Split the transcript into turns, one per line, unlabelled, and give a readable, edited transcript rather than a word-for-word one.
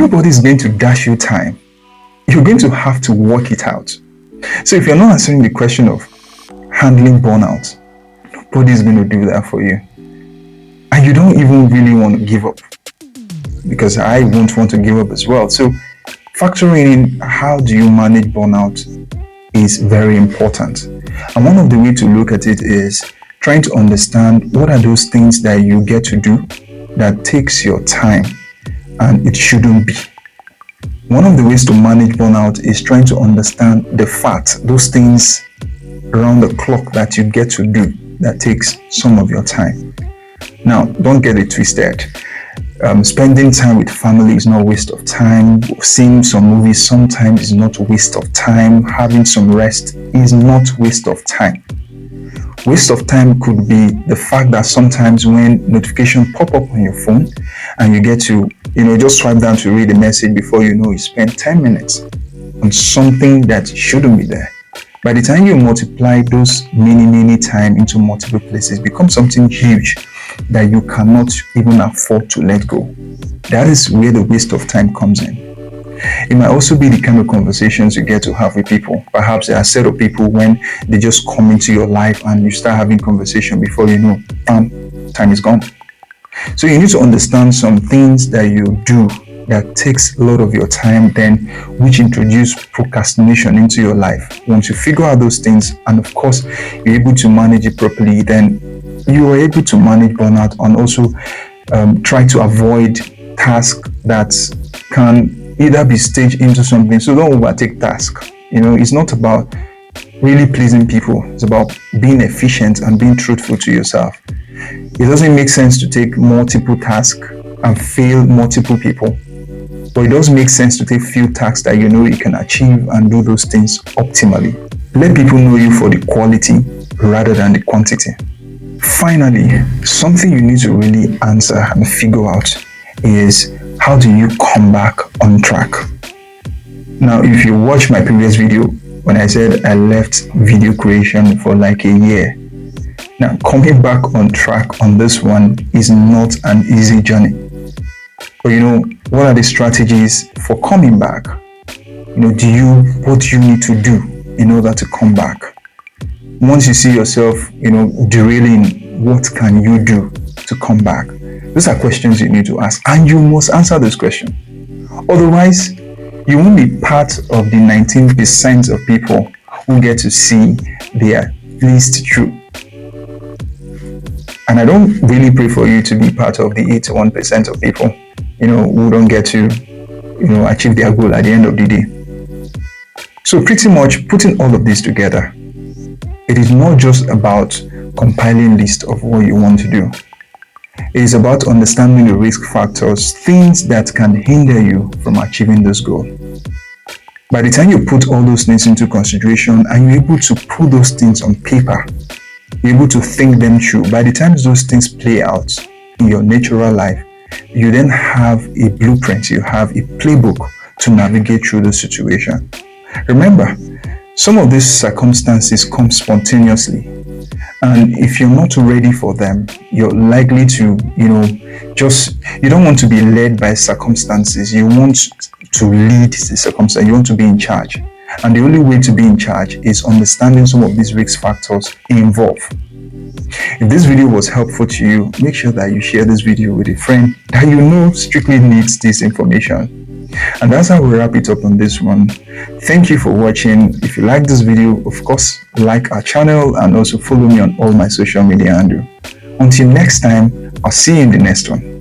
Nobody's going to dash you time. You're going to have to work it out. So if you're not answering the question of handling burnout, nobody's going to do that for you. And you don't even really want to give up, because I won't want to give up as well. So factoring in how do you manage burnout is very important. And one of the ways to look at it is trying to understand what are those things that you get to do that takes your time and it shouldn't be. One of the ways to manage burnout is trying to understand the fat, those things around the clock that you get to do that takes some of your time. Now, don't get it twisted. Spending time with family is not a waste of time. Seeing some movies sometimes is not a waste of time. Having some rest is not a waste of time. Waste of time could be the fact that sometimes when notifications pop up on your phone and you get to, just swipe down to read a message, before you know, you spend 10 minutes on something that shouldn't be there. By the time you multiply those many time into multiple places, it becomes something huge that you cannot even afford to let go. That is where the waste of time comes in. It might also be the kind of conversations you get to have with people. Perhaps there are a set of people when they just come into your life and you start having conversation, before you know, time is gone. So you need to understand some things that you do that takes a lot of your time, then which introduce procrastination into your life. Once you figure out those things, and of course you're able to manage it properly, then you are able to manage burnout and also try to avoid tasks that can either be staged into something. So don't overtake tasks. It's not about really pleasing people. It's about being efficient and being truthful to yourself. It doesn't make sense to take multiple tasks and fail multiple people. But it does make sense to take few tasks that you can achieve and do those things optimally. Let people know you for the quality rather than the quantity. Finally, something you need to really answer and figure out is, how do you come back on track? Now, if you watch my previous video, when I said I left video creation for like a year, now coming back on track on this one is not an easy journey. But what are the strategies for coming back? What do you need to do in order to come back? Once you see yourself, derailing, what can you do to come back? Those are questions you need to ask, and you must answer this question. Otherwise, you won't be part of the 19% of people who get to see their least true. And I don't really pray for you to be part of the 81% of people, who don't get to, achieve their goal at the end of the day. So pretty much putting all of this together, it is not just about compiling a list of what you want to do. It is about understanding the risk factors, things that can hinder you from achieving this goal. By the time you put all those things into consideration and you're able to put those things on paper, you're able to think them through. By the time those things play out in your natural life, you then have a blueprint, you have a playbook to navigate through the situation. Remember, some of these circumstances come spontaneously. And if you're not ready for them, you're likely to, you don't want to be led by circumstances. You want to lead the circumstance. You want to be in charge. And the only way to be in charge is understanding some of these risk factors involved. If this video was helpful to you, make sure that you share this video with a friend that strictly needs this information. And that's how we wrap it up on this one. Thank you for watching. If you like this video, of course, like our channel and also follow me on all my social media handles. Until next time, I'll see you in the next one.